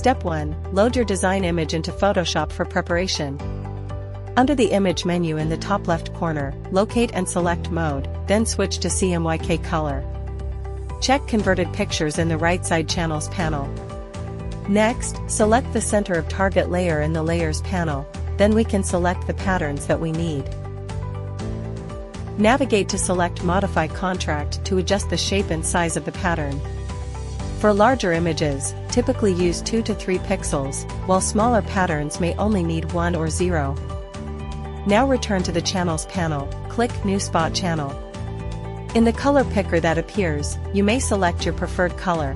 Step 1. Load your design image into Photoshop for preparation. Under the Image menu in the top left corner, locate and select Mode, then switch to CMYK color. Check Converted Pictures in the right side Channels panel. Next, select the center of target layer in the Layers panel, then we can select the patterns that we need. Navigate to select Modify Contract to adjust the shape and size of the pattern. For larger images, typically use 2 to 3 pixels, while smaller patterns may only need 1 or 0. Now return to the Channels panel, click New Spot Channel. In the color picker that appears, you may select your preferred color.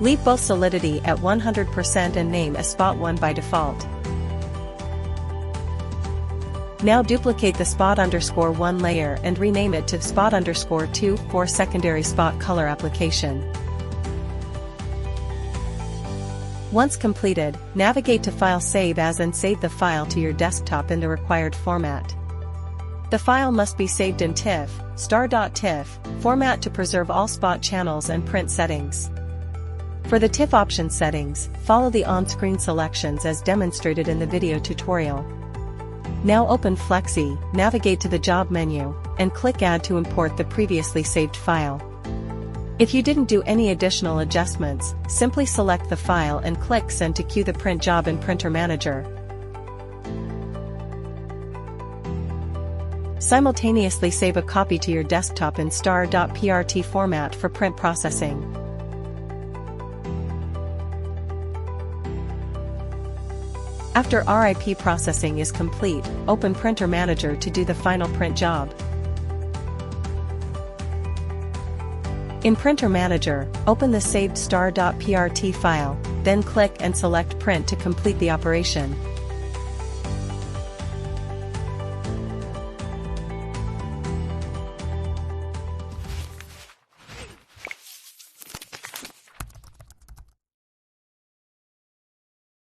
Leave both solidity at 100% and name as Spot 1 by default. Now duplicate the Spot_1 layer and rename it to Spot_2 for secondary spot color application. Once completed, navigate to File Save As and save the file to your desktop in the required format. The file must be saved in TIFF, star.tiff, format to preserve all spot channels and print settings. For the TIFF option settings, follow the on-screen selections as demonstrated in the video tutorial. Now open Flexi, navigate to the Job menu, and click Add to import the previously saved file. If you didn't do any additional adjustments, simply select the file and click Send to queue the print job in Printer Manager. Simultaneously save a copy to your desktop in star.prt format for print processing. After RIP processing is complete, open Printer Manager to do the final print job. In Printer Manager, open the saved star.prt file, then click and select Print to complete the operation.